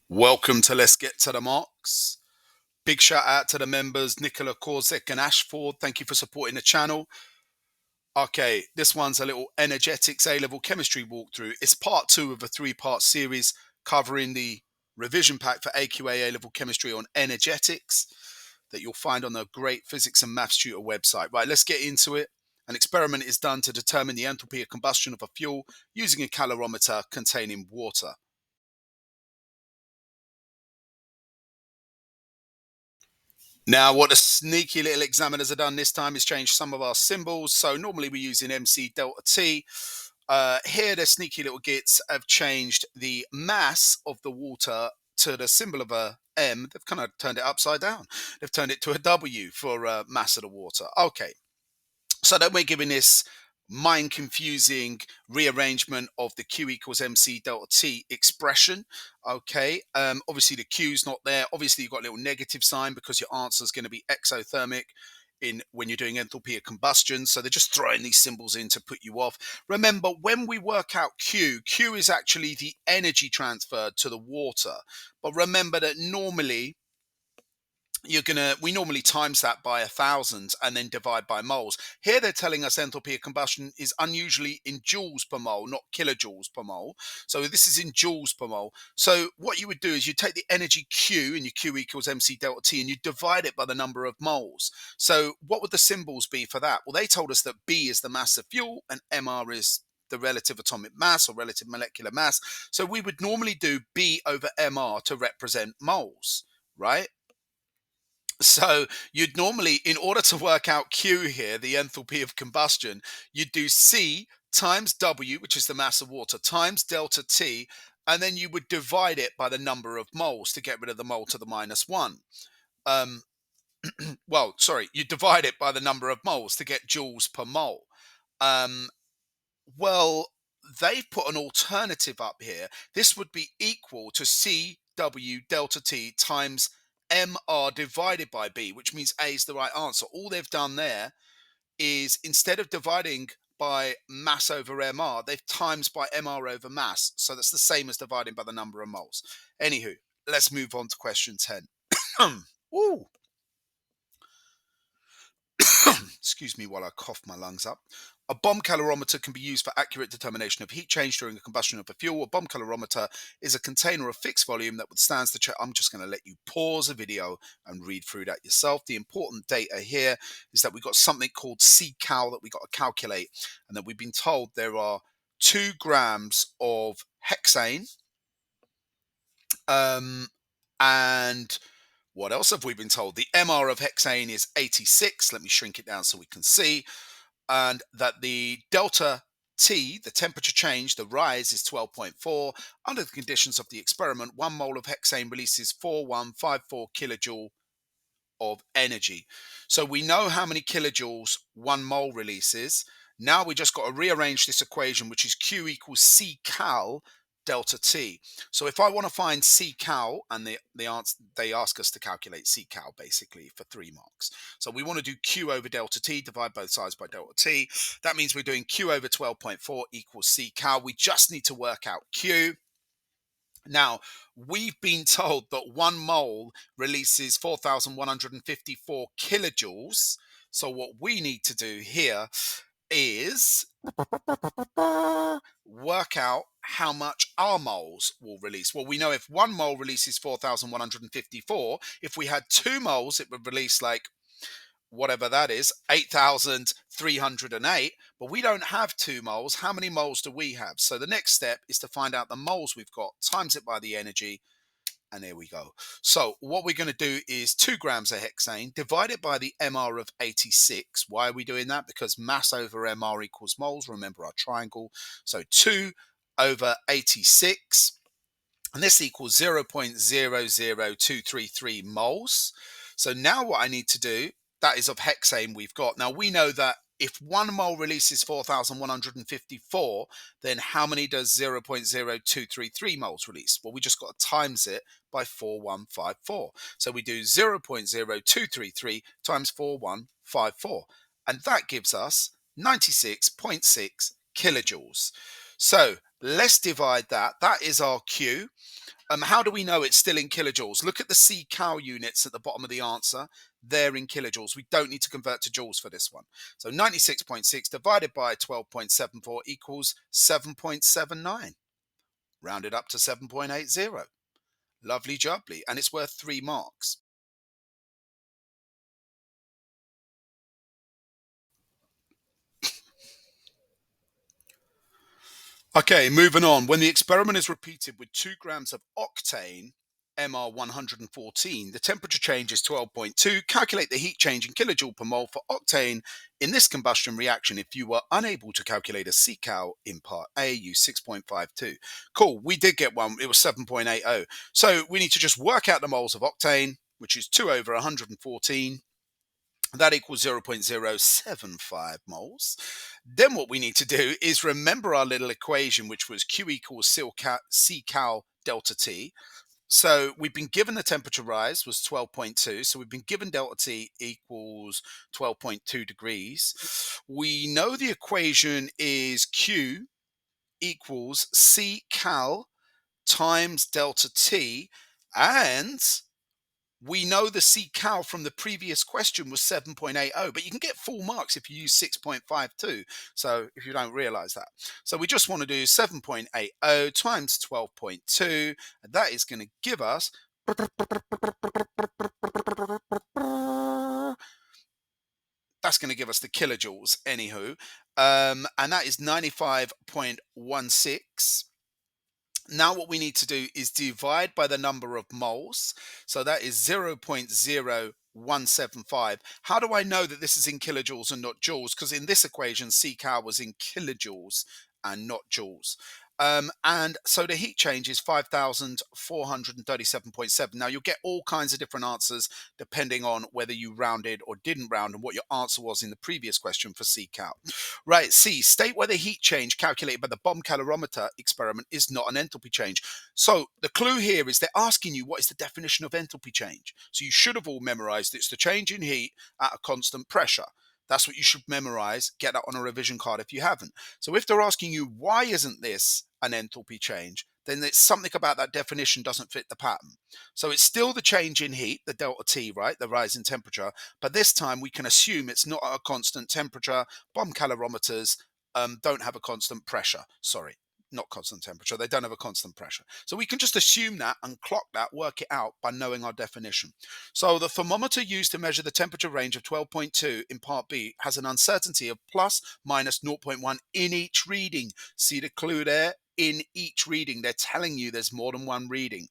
Welcome to Let's Get to the Marks. Big shout out to the members, Nicola Korzek and Ashford. Thank you for supporting the channel. Okay, this one's a little energetics A-level chemistry walkthrough. It's part two of a three-part series covering the revision pack for AQA A-level chemistry on energetics that you'll find on the great physics and maths tutor website. Right, let's get into it. An experiment is done to determine the enthalpy of combustion of a fuel using a calorimeter containing water. Now, what the sneaky little examiners have done this time is change some of our symbols. So normally we're using MC delta T. Here, the sneaky little gits have changed the mass of the water to the symbol of a M. They've kind of turned it upside down. They've turned it to a W for mass of the water. Okay, so then we're giving this mind confusing rearrangement of the Q equals MC delta T expression. Okay, obviously the Q's not there. Obviously you've got a little negative sign because your answer is going to be exothermic in when you're doing enthalpy of combustion. So they're just throwing these symbols in to put you off. Remember, when we work out Q is actually the energy transferred to the water. But remember that normally we normally times that by 1,000 and then divide by moles. Here they're telling us enthalpy of combustion is unusually in joules per mole, not kilojoules per mole. So this is in joules per mole. So what you would do is you take the energy Q, and your Q equals MC delta T, and you divide it by the number of moles. So what would the symbols be for that? Well, they told us that B is the mass of fuel and MR is the relative atomic mass or relative molecular mass. So we would normally do B over MR to represent moles, right? So you'd normally, in order to work out Q here, the enthalpy of combustion, you'd do C times W, which is the mass of water, times delta T, and then you would divide it by the number of moles to get rid of the mole to the minus one. Um, well, sorry, you divide it by the number of moles to get joules per mole. Um, well, they've put an alternative up here. This would be equal to CW delta T times MR divided by B, which means A is the right answer. All they've done there is instead of dividing by mass over MR, they've times by MR over mass. So that's the same as dividing by the number of moles. Anywho, let's move on to question 10. Ooh. Excuse me while I cough my lungs up. A bomb calorimeter can be used for accurate determination of heat change during the combustion of a fuel. A bomb calorimeter is a container of fixed volume that withstands the check. I'm just going to let you pause the video and read through that yourself. The important data here is that we've got something called C-cal that we've got to calculate, and that we've been told there are 2 grams of hexane, and what else have we been told? The MR of hexane is 86. Let me shrink it down so we can see. And that the delta T, the temperature change, the rise is 12.4. Under the conditions of the experiment, 1 mole of hexane releases 4154 kilojoule of energy. So we know how many kilojoules 1 mole releases. Now we just got to rearrange this equation, which is Q equals C cal delta T. So if I want to find C cal, and they ask us to calculate C cal basically for 3 marks. So we want to do Q over delta T, divide both sides by delta T. That means we're doing Q over 12.4 equals C cal. We just need to work out Q. Now, we've been told that 1 mole releases 4,154 kilojoules. So what we need to do here is work out how much our moles will release. Well, we know if 1 mole releases 4,154, if we had 2 moles, it would release like whatever that is, 8,308, but we don't have 2 moles. How many moles do we have? So the next step is to find out the moles we've got, times it by the energy, and there we go. So what we're going to do is 2 grams of hexane, divide it by the MR of 86. Why are we doing that? Because mass over MR equals moles. Remember our triangle. So 2 over 86, and this equals 0.00233 moles. So now what I need to do, that is of hexane we've got. Now we know that if 1 mole releases 4,154, then how many does 0.0233 moles release? Well, we just got to times it by 4154. So we do 0.0233 times 4154. And that gives us 96.6 kilojoules. So let's divide that. That is our Q. How do we know it's still in kilojoules? Look at the C-cal units at the bottom of the answer. They're in kilojoules. We don't need to convert to joules for this one. So 96.6 divided by 12.74 equals 7.79. Rounded up to 7.80. Lovely jubbly. And it's worth 3 marks. Okay, moving on. When the experiment is repeated with 2 grams of octane, MR 114, the temperature change is 12.2. Calculate the heat change in kilojoule per mole for octane in this combustion reaction. If you were unable to calculate a CCAL in part A, use 6.52. Cool, we did get one. It was 7.80. So we need to just work out the moles of octane, which is 2 over 114. That equals 0.075 moles. Then what we need to do is remember our little equation, which was Q equals C cal delta T. So we've been given the temperature rise was 12.2. So we've been given delta T equals 12.2 degrees. We know the equation is Q equals C cal times delta T. And we know the C cal from the previous question was 7.80, but you can get full marks if you use 6.52. So if you don't realize that. So we just want to do 7.80 times 12.2. And that is going to give us, that's going to give us the kilojoules anywho. And that is 95.16. Now what we need to do is divide by the number of moles. So that is 0.0175. How do I know that this is in kilojoules and not joules? Because in this equation, C-cal was in kilojoules and not joules. And so the heat change is 5,437.7. Now you'll get all kinds of different answers depending on whether you rounded or didn't round and what your answer was in the previous question for C-cal. Right, C, state whether heat change calculated by the bomb calorimeter experiment is not an enthalpy change. So the clue here is they're asking you what is the definition of enthalpy change. So you should have all memorized it's the change in heat at a constant pressure. That's what you should memorize. Get that on a revision card if you haven't. So if they're asking you why isn't this an enthalpy change, then it's something about that definition doesn't fit the pattern. So it's still the change in heat, the delta T, right? The rise in temperature. But this time we can assume it's not at a constant temperature. Bomb calorimeters don't have a constant pressure. Sorry, not constant temperature. They don't have a constant pressure. So we can just assume that and clock that, work it out by knowing our definition. So the thermometer used to measure the temperature range of 12.2 in part B has an uncertainty of plus minus 0.1 in each reading. See the clue there? In each reading. They're telling you there's more than one reading.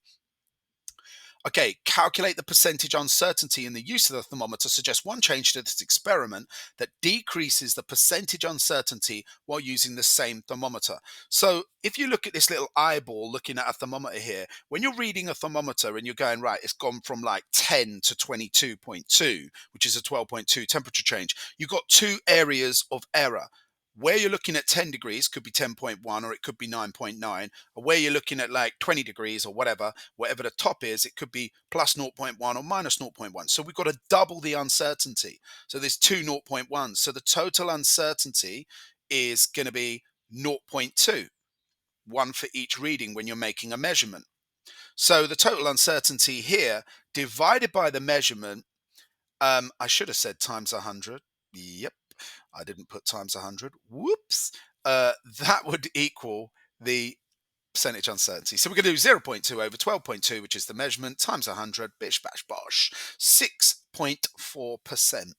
Okay, calculate the percentage uncertainty in the use of the thermometer suggests one change to this experiment that decreases the percentage uncertainty while using the same thermometer. So if you look at this little eyeball looking at a thermometer here, when you're reading a thermometer and you're going, right, it's gone from like 10 to 22.2, which is a 12.2 temperature change, you've got 2 areas of error. Where you're looking at 10 degrees could be 10.1 or it could be 9.9. Or where you're looking at like 20 degrees or whatever the top is, it could be plus zero point 0.1 or minus 0.1. So we've got to double the uncertainty. So there's 2 0.1s. So the total uncertainty is going to be 0.2, one for each reading when you're making a measurement. So the total uncertainty here divided by the measurement, I should have said times 100. Yep. I didn't put times 100. Whoops. That would equal the percentage uncertainty. So we're going to do 0.2 over 12.2, which is the measurement, times 100, bish, bash, bosh, 6.4%.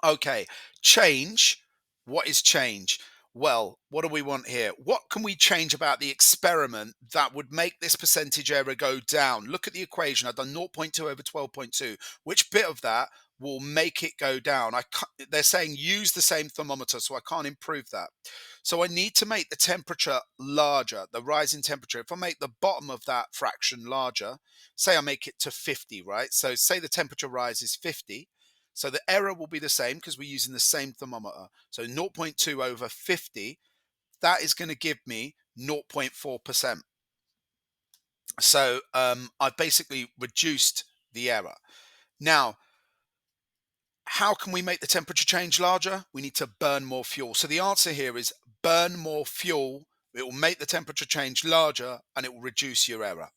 Okay, change. What is change? Well, what do we want here? What can we change about the experiment that would make this percentage error go down? Look at the equation. I've done 0.2 over 12.2. Which bit of that will make it go down? They're saying use the same thermometer, so I can't improve that. So I need to make the temperature larger, the rise in temperature. If I make the bottom of that fraction larger, say I make it to 50, right? So say the temperature rise is 50. So the error will be the same because we're using the same thermometer. So 0.2 over 50, that is going to give me 0.4%. So I've basically reduced the error. Now, how can we make the temperature change larger? We need to burn more fuel. So the answer here is burn more fuel. It will make the temperature change larger and it will reduce your error.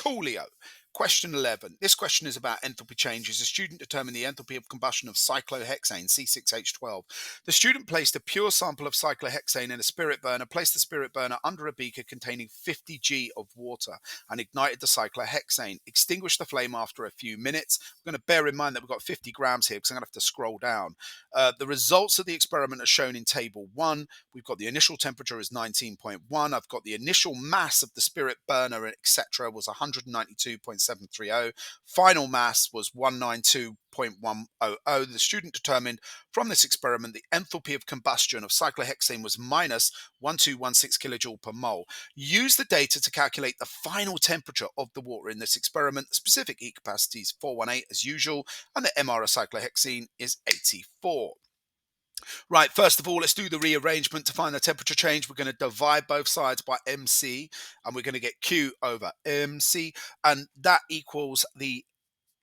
Coolio. Question 11. This question is about enthalpy changes. A student determined the enthalpy of combustion of cyclohexane, C6H12. The student placed a pure sample of cyclohexane in a spirit burner, placed the spirit burner under a beaker containing 50 G of water, and ignited the cyclohexane. Extinguished the flame after a few minutes. I'm going to bear in mind that we've got 50 grams here because I'm going to have to scroll down. The results of the experiment are shown in table 1. We've got the initial temperature is 19.1. I've got the initial mass of the spirit burner, etc., was 192.730. Final mass was 192.100. The student determined from this experiment the enthalpy of combustion of cyclohexane was minus 1216 kilojoule per mole. Use the data to calculate the final temperature of the water in this experiment. The specific heat capacity is 418 as usual, and the MR of cyclohexane is 84. Right, first of all, let's do the rearrangement to find the temperature change. We're going to divide both sides by MC, and we're going to get Q over MC, and that equals the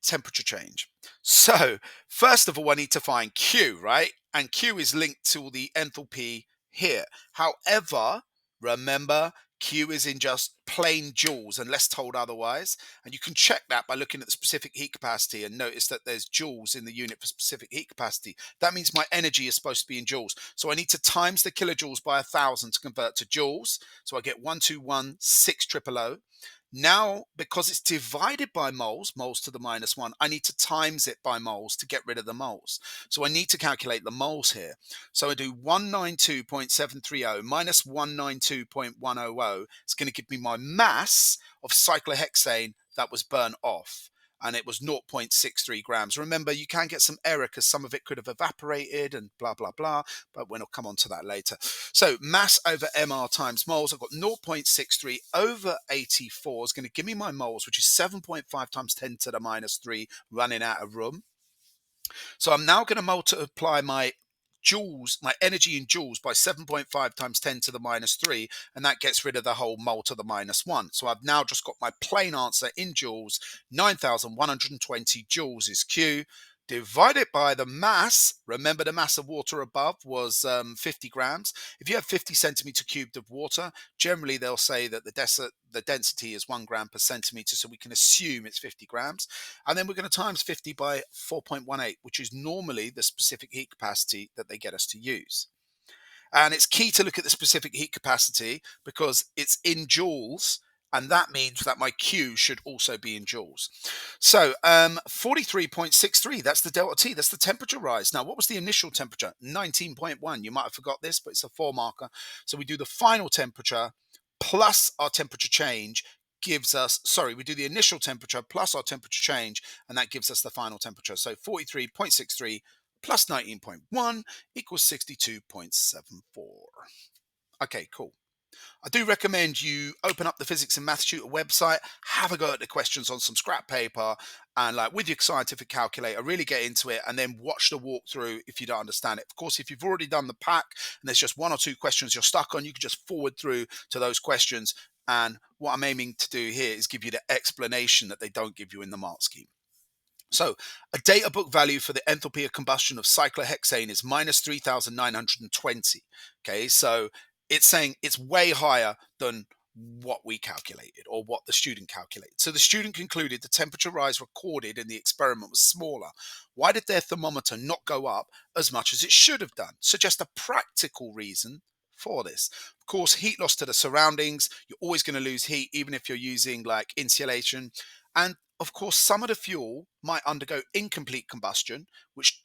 temperature change. So, first of all, I need to find Q, right? And Q is linked to the enthalpy here. However, remember, Q is in just plain joules unless told otherwise. And you can check that by looking at the specific heat capacity and notice that there's joules in the unit for specific heat capacity. That means my energy is supposed to be in joules. So I need to times the kilojoules by 1,000 to convert to joules. So I get 121,600. Now, because it's divided by moles, moles to the minus 1, I need to times it by moles to get rid of the moles. So I need to calculate the moles here. So I do 192.730 minus 192.100. It's going to give me my mass of cyclohexane that was burnt off. And it was 0.63 grams. Remember, you can get some error because some of it could have evaporated and blah, blah, blah. But we'll come on to that later. So mass over MR times moles. I've got 0.63 over 84 is going to give me my moles, which is 7.5 times 10 to the minus 3 running out of room. So I'm now going to multiply my joules, my energy in joules by 7.5 times 10 to the minus 3, and that gets rid of the whole mole to the minus 1. So I've now just got my plain answer in joules. 9,120 joules is Q. Divide it by the mass. Remember, the mass of water above was 50 grams. If you have 50 centimeter cubed of water, generally they'll say that the density is 1 gram per centimeter, so we can assume it's 50 grams. And then we're going to times 50 by 4.18, which is normally the specific heat capacity that they get us to use. And it's key to look at the specific heat capacity because it's in joules, and that means that my Q should also be in joules. So 43.63, that's the delta T, that's the temperature rise. Now, what was the initial temperature? 19.1. You might have forgot this, but it's a 4 marker. So we do the final temperature plus our temperature change gives us, we do the initial temperature plus our temperature change, and that gives us the final temperature. So 43.63 plus 19.1 equals 62.74. Okay, cool. I do recommend you open up the Physics and Maths Tutor website, have a go at the questions on some scrap paper, and like with your scientific calculator, really get into it and then watch the walkthrough if you don't understand it. Of course, if you've already done the pack and there's just 1 or 2 questions you're stuck on, you can just forward through to those questions. And what I'm aiming to do here is give you the explanation that they don't give you in the mark scheme. So a data book value for the enthalpy of combustion of cyclohexane is minus 3,920. Okay, so it's saying it's way higher than what we calculated or what the student calculated. So the student concluded the temperature rise recorded in the experiment was smaller. Why did their thermometer not go up as much as it should have done? Suggest a practical reason for this. Of course, heat loss to the surroundings. You're always going to lose heat, even if you're using like insulation. And of course, some of the fuel might undergo incomplete combustion, which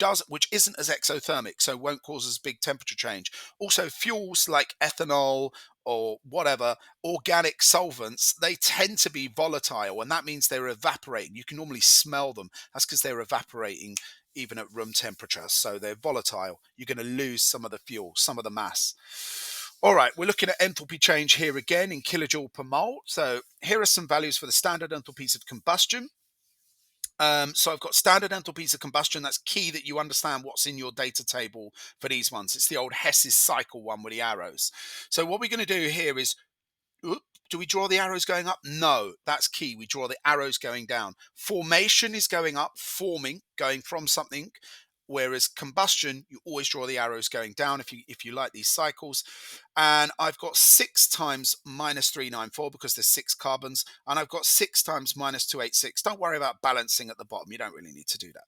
isn't as exothermic, so won't cause as big temperature change. Also, fuels like ethanol or whatever, organic solvents, they tend to be volatile, and that means they're evaporating. You can normally smell them. That's because they're evaporating even at room temperature. So they're volatile. You're going to lose some of the fuel, some of the mass. All right, we're looking at enthalpy change here again in kilojoule per mole. So here are some values for the standard enthalpies of combustion. So I've got standard enthalpies of combustion. That's key that you understand what's in your data table for these ones. It's the old Hess's cycle one with the arrows. So what we're going to do here is, do we draw the arrows going up? No, that's key. We draw the arrows going down. Formation is going up, forming, going from something. whereas combustion, you always draw the arrows going down if you like these cycles. And I've got 6 times minus 394 because there's 6 carbons, and I've got 6 times minus 286. Don't worry about balancing at the bottom. You don't really need to do that.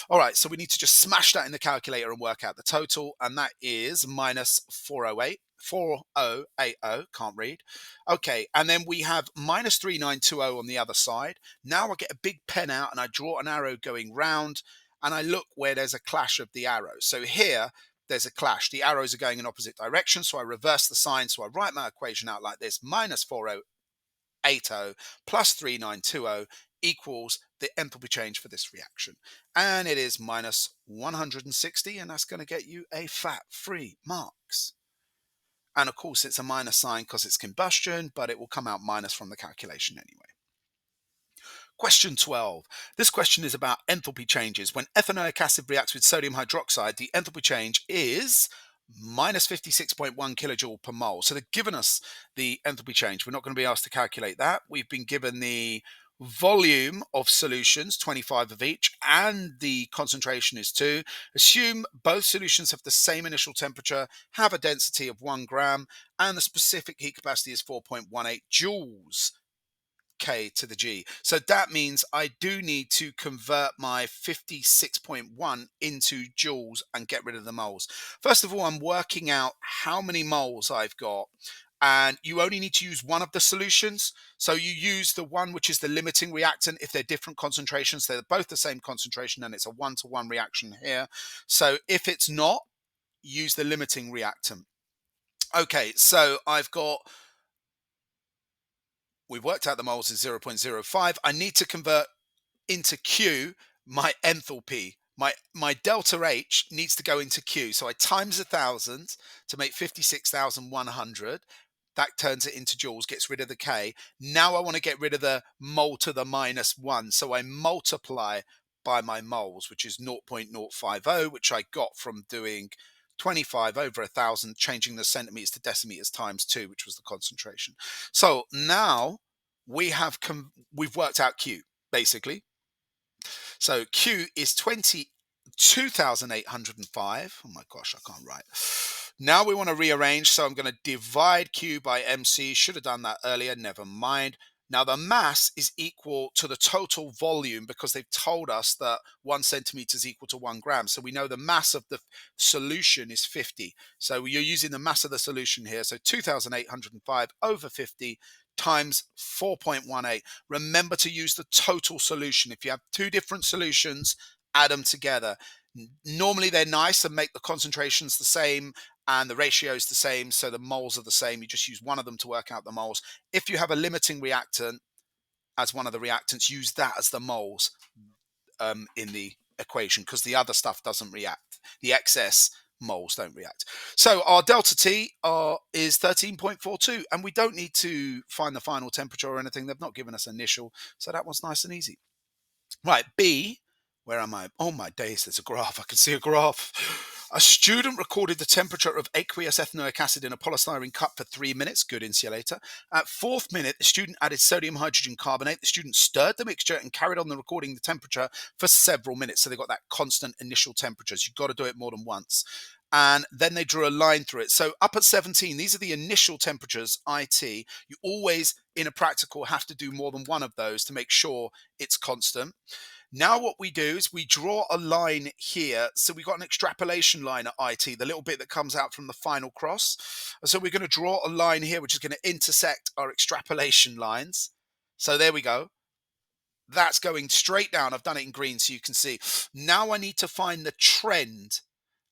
All right, so we need to just smash that in the calculator and work out the total, and that is minus 408. 4080, can't read. Okay, and then we have minus 3920 on the other side. Now I get a big pen out and I draw an arrow going round, and I look where there's a clash of the arrows. So here, there's a clash. The arrows are going in opposite directions, so I reverse the sign. So I write my equation out like this: minus 4080 plus 3920 equals the enthalpy change for this reaction. And it is minus 160, and that's going to get you a fat-free marks. And of course, it's a minus sign because it's combustion, but it will come out minus from the calculation anyway. Question 12. This question is about enthalpy changes. When ethanoic acid reacts with sodium hydroxide, the enthalpy change is minus 56.1 kilojoule per mole. So they've given us the enthalpy change. We're not going to be asked to calculate that. We've been given the volume of solutions, 25 of each, and the concentration is 2. Assume both solutions have the same initial temperature, have a density of 1 gram, and the specific heat capacity is 4.18 joules K to the G. So that means I do need to convert my 56.1 into joules and get rid of the moles. First of all, I'm working out how many moles I've got, and you only need to use one of the solutions. So you use the one which is the limiting reactant. If they're different concentrations, they're both the same concentration, and it's a 1-to-1 reaction here. So if it's not, use the limiting reactant. Okay, so we've worked out the moles is 0.05. I need to convert into Q my enthalpy. My delta H needs to go into Q. So I times 1,000 to make 56,100. That turns it into joules, gets rid of the K. Now I want to get rid of the mole to the minus 1. So I multiply by my moles, which is 0.050, which I got from doing 25 over 1,000, changing the centimeters to decimeters times 2, which was the concentration. So now we've worked out Q, basically. So Q is 22,805. Oh my gosh, I can't write. Now we want to rearrange, so I'm going to divide Q by MC. Should have done that earlier, never mind. Now the mass is equal to the total volume because they've told us that 1 centimeter is equal to 1 gram. So we know the mass of the solution is 50. So you're using the mass of the solution here. So 2,805 over 50 times 4.18. Remember to use the total solution. If you have 2 different solutions, add them together. Normally they're nice and make the concentrations the same and the ratios the same, so the moles are the same. You just use one of them to work out the moles. If you have a limiting reactant as one of the reactants, use that as the moles in the equation, because the other stuff doesn't react. The excess moles don't react. So our delta T is 13.42, and we don't need to find the final temperature or anything. They've not given us initial, so that one's nice and easy. Right, B, where am I? Oh my days, there's a graph. I can see a graph. A student recorded the temperature of aqueous ethanoic acid in a polystyrene cup for 3 minutes. Good insulator. At 4th minute, the student added sodium hydrogen carbonate. The student stirred the mixture and carried on the recording the temperature for several minutes. So they got that constant initial temperatures. You've got to do it more than once. And then they drew a line through it. So up at 17, these are the initial temperatures, IT. You always, in a practical, have to do more than one of those to make sure it's constant. Now what we do is we draw a line here. So we've got an extrapolation line at IT, the little bit that comes out from the final cross. So we're going to draw a line here, which is going to intersect our extrapolation lines. So there we go. That's going straight down. I've done it in green so you can see. Now I need to find the trend.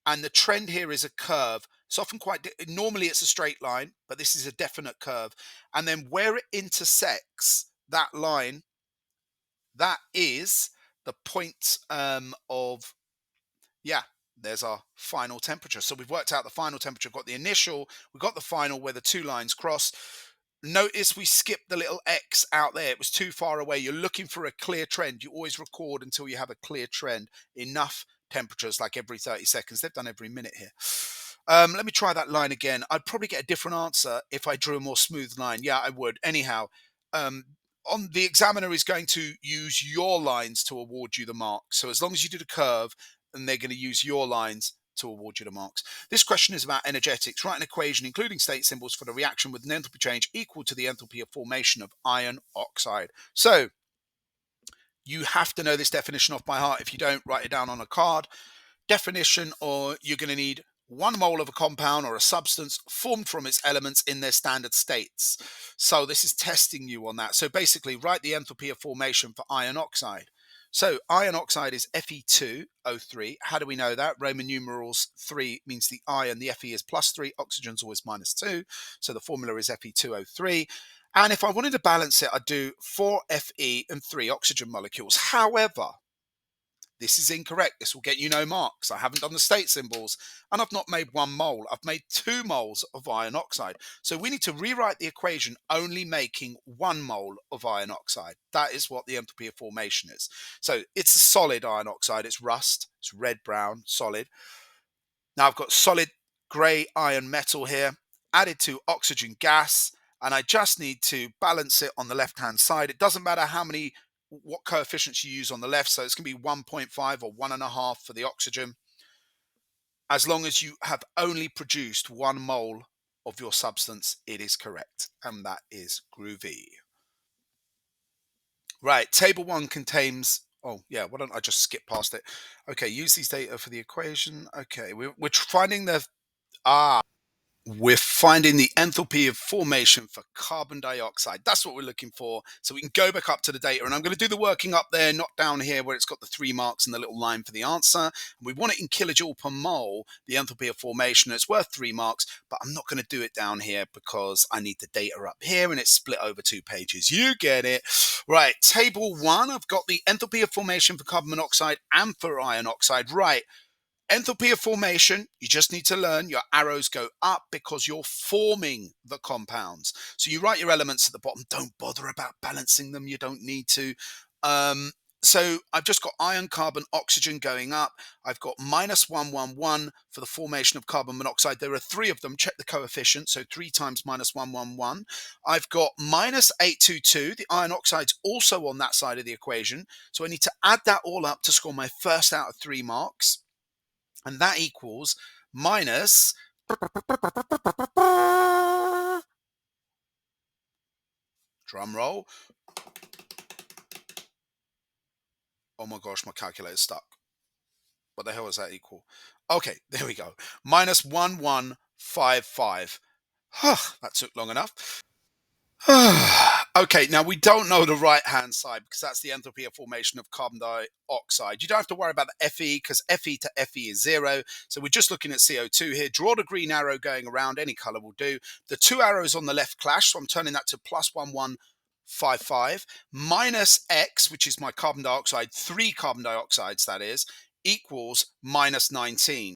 And the trend here is a curve. It's often normally it's a straight line, but this is a definite curve. And then where it intersects that line, that is the point there's our final temperature. So we've worked out the final temperature, got the initial, we've got the final where the 2 lines cross. Notice we skipped the little X out there. It was too far away. You're looking for a clear trend. You always record until you have a clear trend. Enough temperatures, like every 30 seconds. They've done every minute here. Let me try that line again. I'd probably get a different answer if I drew a more smooth line. Yeah, I would. Anyhow, on the examiner is going to use your lines to award you the mark. So as long as you do the curve, and they're going to use your lines to award you the marks. This question is about energetics. Write an equation including state symbols for the reaction with an enthalpy change equal to the enthalpy of formation of iron oxide. So you have to know this definition off by heart. If you don't, write it down on a card. Definition, or you're going to need 1 mole of a compound or a substance formed from its elements in their standard states. So this is testing you on that. So basically, write the enthalpy of formation for iron oxide. So iron oxide is Fe2O3. How do we know that? Roman numerals 3 means the iron, the Fe is +3, oxygen's always -2. So the formula is Fe2O3. And if I wanted to balance it, I'd do 4 Fe and 3 oxygen molecules. However, this is incorrect. This will get you no marks. I haven't done the state symbols, and I've not made 1 mole. I've made 2 moles of iron oxide. So we need to rewrite the equation only making 1 mole of iron oxide. That is what the enthalpy of formation is. So it's a solid iron oxide. It's rust. It's red-brown, solid. Now I've got solid grey iron metal here, added to oxygen gas, and I just need to balance it on the left-hand side. It doesn't matter what coefficients you use on the left, so it's going to be 1.5 or 1.5 for the oxygen, as long as you have only produced 1 mole of your substance. It is correct, and that is groovy. Right, table 1 contains, oh yeah, why don't I just skip past it? Okay, use these data for the equation. Okay, we're finding we're finding the enthalpy of formation for carbon dioxide. That's what we're looking for. So we can go back up to the data, and I'm going to do the working up there, not down here where it's got the 3 marks and the little line for the answer. And we want it in kilojoule per mole, the enthalpy of formation. It's worth 3 marks, but I'm not going to do it down here because I need the data up here, and it's split over 2 pages. You get it. Right, table 1, I've got the enthalpy of formation for carbon monoxide and for iron oxide. Right. Enthalpy of formation, you just need to learn your arrows go up because you're forming the compounds. So you write your elements at the bottom. Don't bother about balancing them. You don't need to. So I've just got iron, carbon, oxygen going up. I've got -111 for the formation of carbon monoxide. There are 3 of them. Check the coefficient. So 3 times -111. I've got -822. The iron oxide's also on that side of the equation. So I need to add that all up to score my first out of 3 marks. And that equals minus, drum roll. Oh my gosh, my calculator's stuck. What the hell is that equal? Okay, there we go. -1155. That took long enough. Okay, now we don't know the right-hand side because that's the enthalpy of formation of carbon dioxide. You don't have to worry about the Fe because Fe to Fe is 0. So we're just looking at CO2 here. Draw the green arrow going around. Any color will do. The 2 arrows on the left clash, so I'm turning that to +1155 minus X, which is my carbon dioxide, 3 carbon dioxides that is, equals -19.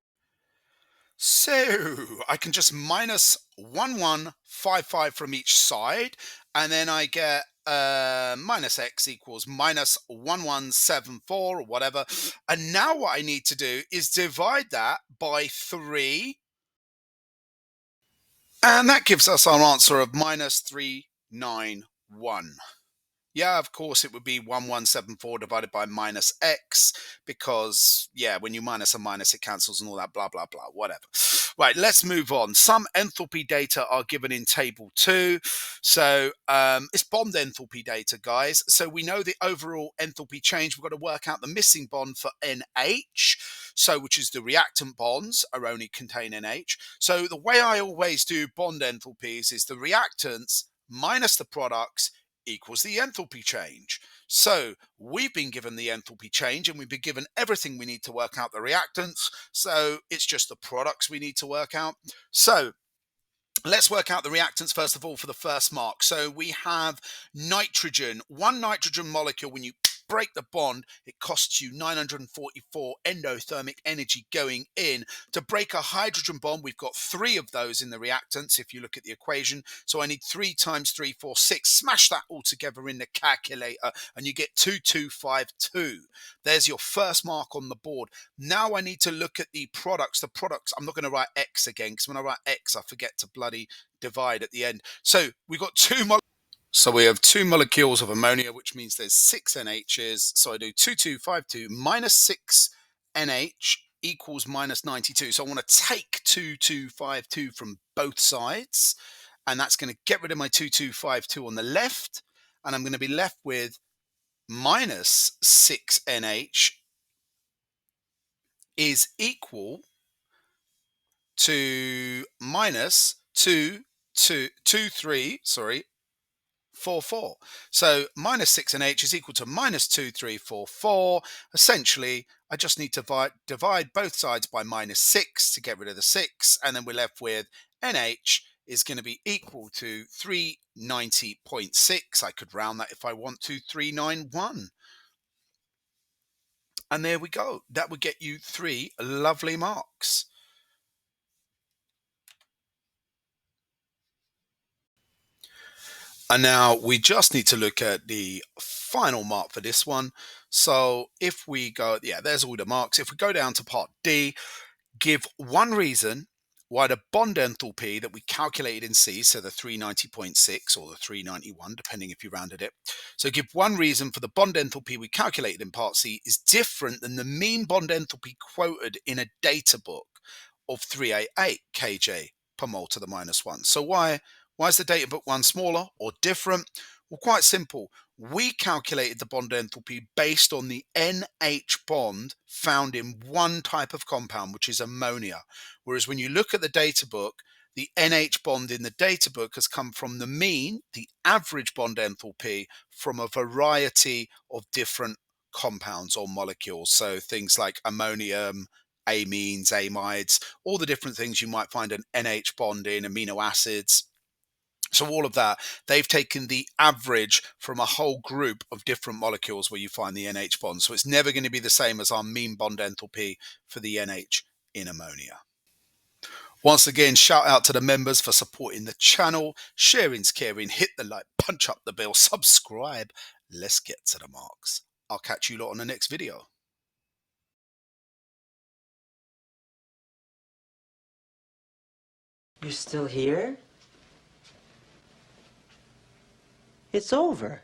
So I can just -1155 from each side, and then I get minus X equals -1174 or whatever. And now what I need to do is divide that by 3. And that gives us our answer of -391. Yeah, of course, it would be 1174 divided by minus X because, yeah, when you minus a minus, it cancels and all that, blah, blah, blah, whatever. Right, let's move on. Some enthalpy data are given in table 2. So it's bond enthalpy data, guys. So we know the overall enthalpy change. We've got to work out the missing bond for NH, so which is the reactant bonds are only contain NH. So the way I always do bond enthalpies is the reactants minus the products equals the enthalpy change. So we've been given the enthalpy change and we've been given everything we need to work out the reactants. So it's just the products we need to work out. So let's work out the reactants first of all for the first mark. So we have nitrogen. 1 nitrogen molecule, when you break the bond, it costs you 944 endothermic energy going in. To break a hydrogen bond, we've got 3 of those in the reactants if you look at the equation. So I need 3 times 3, 4, 6. Smash that all together in the calculator and you get 2252. There's your first mark on the board. Now I need to look at the products. The products, I'm not going to write X again because when I write X, I forget to bloody divide at the end. So we've got 2 molecules. So we have 2 molecules of ammonia, which means there's 6 NHs. So I do 2252 minus 6 NH equals minus 92. So I want to take 2252 from both sides, and that's going to get rid of my 2252 on the left, and I'm going to be left with minus 6NH is equal to minus 2,344. So minus 6NH is equal to minus 2,344. Essentially, I just need to divide both sides by minus 6 to get rid of the 6, and then we're left with NH is going to be equal to 390.6. I could round that if I want to, 391. And there we go. That would get you 3 lovely marks. And now we just need to look at the final mark for this one. So if we go, yeah, there's all the marks. If we go down to part D, give one reason why the bond enthalpy that we calculated in C, so the 390.6 or the 391, depending if you rounded it. So give one reason for the bond enthalpy we calculated in part C is different than the mean bond enthalpy quoted in a data book of 388 kJ per mole to the minus 1. So why is the data book one smaller or different? Well, quite simple. We calculated the bond enthalpy based on the NH bond found in one type of compound, which is ammonia. Whereas when you look at the data book, the NH bond in the data book has come from the mean, the average bond enthalpy, from a variety of different compounds or molecules. So things like ammonium, amines, amides, all the different things you might find an NH bond in, amino acids. So all of that, they've taken the average from a whole group of different molecules where you find the NH bond. So it's never going to be the same as our mean bond enthalpy for the NH in ammonia. Once again, shout out to the members for supporting the channel. Sharing's caring. Hit the like, punch up the bell, subscribe. Let's get to the marks. I'll catch you lot on the next video. You're still here? It's over.